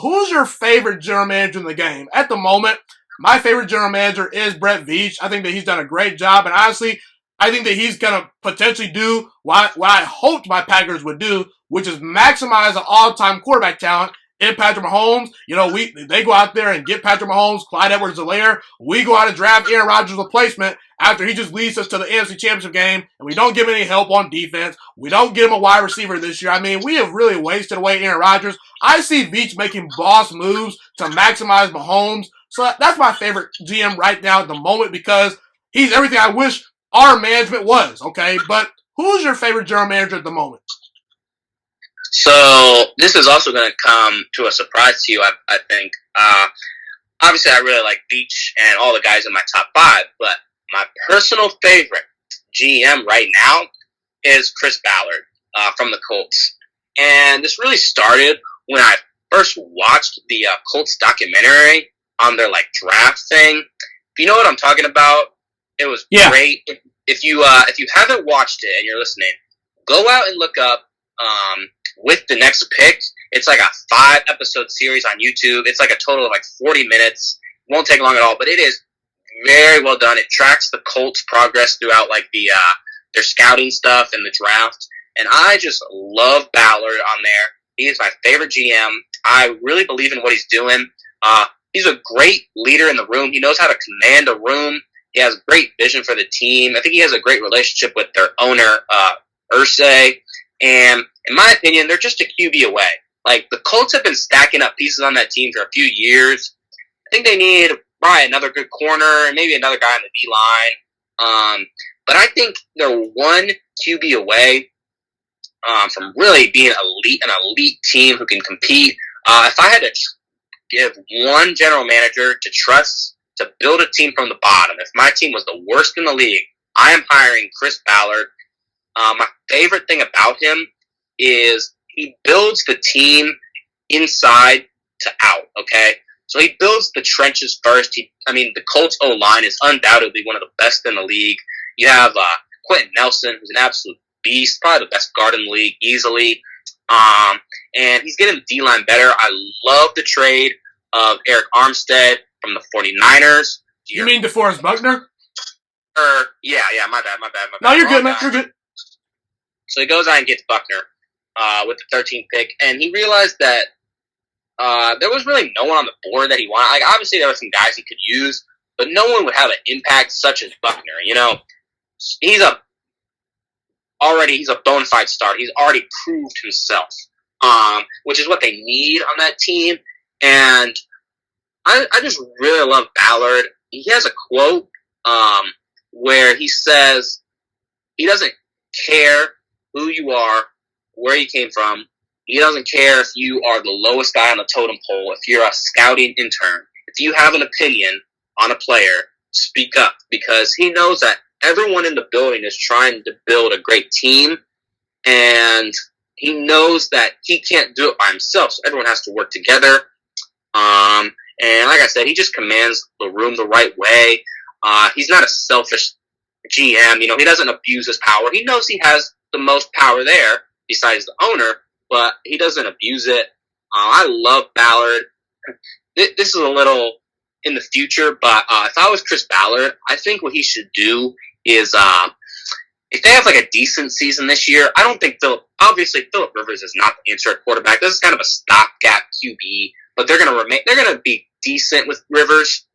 Who's your favorite general manager in the game? At the moment, my favorite general manager is Brett Veach. I think that he's done a great job, and honestly, I think that he's going to potentially do what I hoped my Packers would do, which is maximize the all-time quarterback talent in Patrick Mahomes. They go out there and get Patrick Mahomes, Clyde Edwards-Helaire. We go out and draft Aaron Rodgers' replacement after he just leads us to the NFC Championship game, and we don't give him any help on defense. We don't get him a wide receiver this year. I mean, we have really wasted away Aaron Rodgers. I see Veach making boss moves to maximize Mahomes. So that's my favorite GM right now at the moment because he's everything I wish our management was, okay? But who's your favorite general manager at the moment? So this is also going to come to a surprise to you, I think. Obviously, I really like Veach and all the guys in my top 5, but my personal favorite GM right now is Chris Ballard from the Colts. And this really started when I first watched the Colts documentary on their draft thing. If you know what I'm talking about, it was great. If you haven't watched it and you're listening, go out and look up With the Next Pick. It's like a 5-episode series on YouTube. It's like a total of 40 minutes. It won't take long at all, but it is very well done. It tracks the Colts' progress throughout their scouting stuff and the draft. And I just love Ballard on there. He is my favorite GM. I really believe in what he's doing. He's a great leader in the room. He knows how to command a room. He has great vision for the team. I think he has a great relationship with their owner, Irsay. And in my opinion, they're just a QB away. The Colts have been stacking up pieces on that team for a few years. I think they need probably another good corner and maybe another guy on the D-line. But I think they're one QB away from really being an elite team who can compete. If I had to give one general manager to trust to build a team from the bottom, if my team was the worst in the league, I am hiring Chris Ballard. My favorite thing about him is he builds the team inside to out, okay? So he builds the trenches first. The Colts O-line is undoubtedly one of the best in the league. You have Quentin Nelson, who's an absolute beast, probably the best guard in the league, easily. And he's getting the D-line better. I love the trade of Eric Armstead from the 49ers. You mean DeForest Buckner? Yeah, my bad. No, you're good, man. You're good. So he goes out and gets Buckner with the 13th pick, and he realized that there was really no one on the board that he wanted. Obviously, there were some guys he could use, but no one would have an impact such as Buckner. He's a bona fide starter. He's already proved himself, which is what they need on that team. And I just really love Ballard. He has a quote where he says he doesn't care who you are, where you came from. He doesn't care if you are the lowest guy on the totem pole, if you're a scouting intern. If you have an opinion on a player, speak up, because he knows that everyone in the building is trying to build a great team, and he knows that he can't do it by himself, so everyone has to work together. And like I said, he just commands the room the right way. He's not a selfish GM. He doesn't abuse his power. He knows he has the most power there besides the owner, but he doesn't abuse it. I love Ballard. This is a little in the future, but if I was Chris Ballard, I think what he should do is if they have a decent season this year, I don't think Philip Rivers is not the answer at quarterback. This is kind of a stopgap QB, but they're going to be decent with Rivers.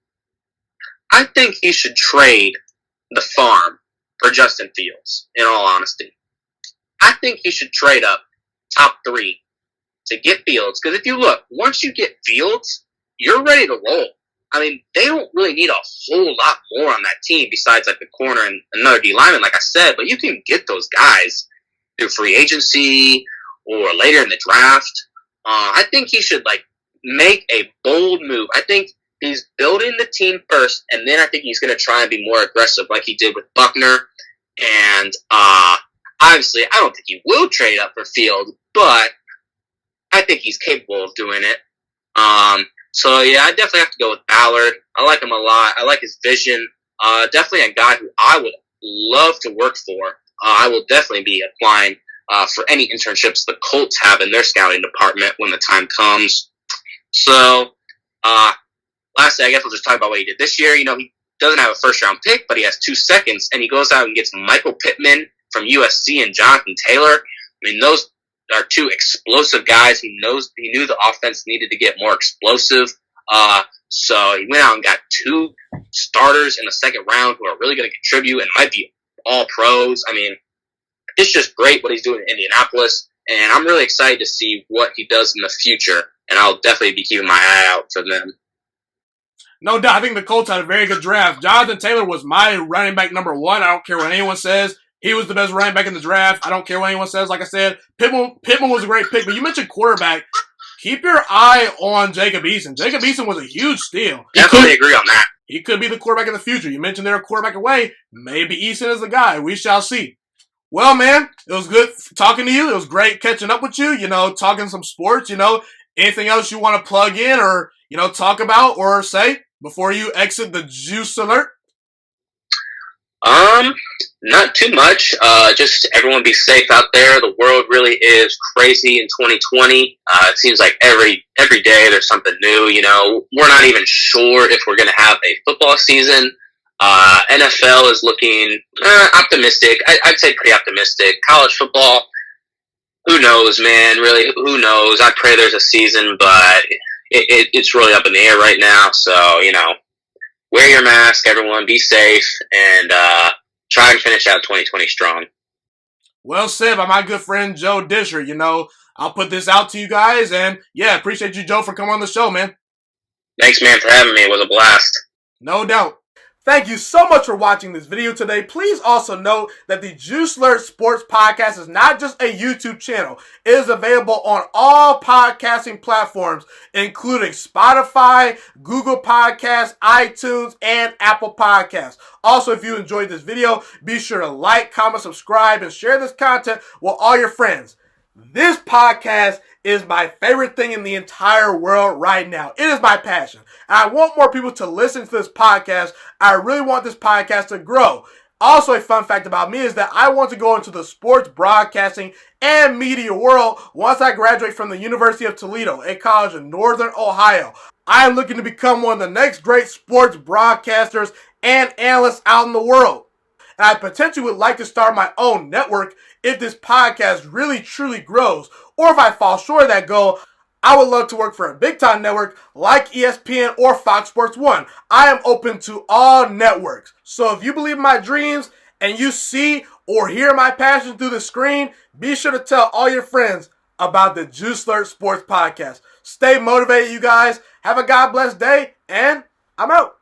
I think he should trade the farm for Justin Fields, in all honesty. I think he should trade up top 3 to get Fields, because if you look, once you get Fields, you're ready to roll. They don't really need a whole lot more on that team besides the corner and another D lineman, like I said, but you can get those guys through free agency or later in the draft. I think he should make a bold move. I think he's building the team first, and then I think he's going to try and be more aggressive like he did with Buckner. And obviously, I don't think he will trade up for Field, but I think he's capable of doing it. So, yeah, I definitely have to go with Ballard. I like him a lot. I like his vision. Definitely a guy who I would love to work for. I will definitely be applying for any internships the Colts have in their scouting department when the time comes. So, lastly, I guess we'll just talk about what he did this year. He doesn't have a first-round pick, but he has 2 seconds, and he goes out and gets Michael Pittman from USC and Jonathan Taylor. I mean, those are 2 explosive guys. He knew the offense needed to get more explosive. So he went out and got 2 starters in the second round who are really going to contribute and might be all pros. I mean, it's just great what he's doing in Indianapolis, and I'm really excited to see what he does in the future, and I'll definitely be keeping my eye out for them. No doubt. I think the Colts had a very good draft. Jonathan Taylor was my running back number 1. I don't care what anyone says. He was the best running back in the draft. I don't care what anyone says. Like I said, Pittman was a great pick, but you mentioned quarterback. Keep your eye on Jacob Eason. Jacob Eason was a huge steal. Definitely agree on that. He could be the quarterback in the future. You mentioned they're a quarterback away. Maybe Eason is the guy. We shall see. Well, man, it was good talking to you. It was great catching up with you, talking some sports, anything else you want to plug in or, talk about or say before you exit the juice alert? Not too much. Just everyone be safe out there. The world really is crazy in 2020. It seems like every day there's something new. We're not even sure if we're going to have a football season. NFL is looking optimistic. I'd say pretty optimistic. College football, who knows, man? Really, who knows? I pray there's a season, but it's really up in the air right now. So, wear your mask, everyone. Be safe, and try and finish out 2020 strong. Well said by my good friend Joe Discher. I'll put this out to you guys, and yeah, appreciate you, Joe, for coming on the show, man. Thanks, man, for having me. It was a blast. No doubt. Thank you so much for watching this video today. Please also note that the Juice Alert Sports Podcast is not just a YouTube channel. It is available on all podcasting platforms, including Spotify, Google Podcasts, iTunes, and Apple Podcasts. Also, if you enjoyed this video, be sure to like, comment, subscribe, and share this content with all your friends. This podcast is my favorite thing in the entire world right now. It is my passion. And I want more people to listen to this podcast. I really want this podcast to grow. Also, a fun fact about me is that I want to go into the sports broadcasting and media world once I graduate from the University of Toledo, a college in Northern Ohio. I am looking to become one of the next great sports broadcasters and analysts out in the world. And I potentially would like to start my own network if this podcast really truly grows. Or if I fall short of that goal, I would love to work for a big-time network like ESPN or Fox Sports 1. I am open to all networks. So if you believe in my dreams and you see or hear my passion through the screen, be sure to tell all your friends about the Juice Alert Sports Podcast. Stay motivated, you guys. Have a God-blessed day, and I'm out.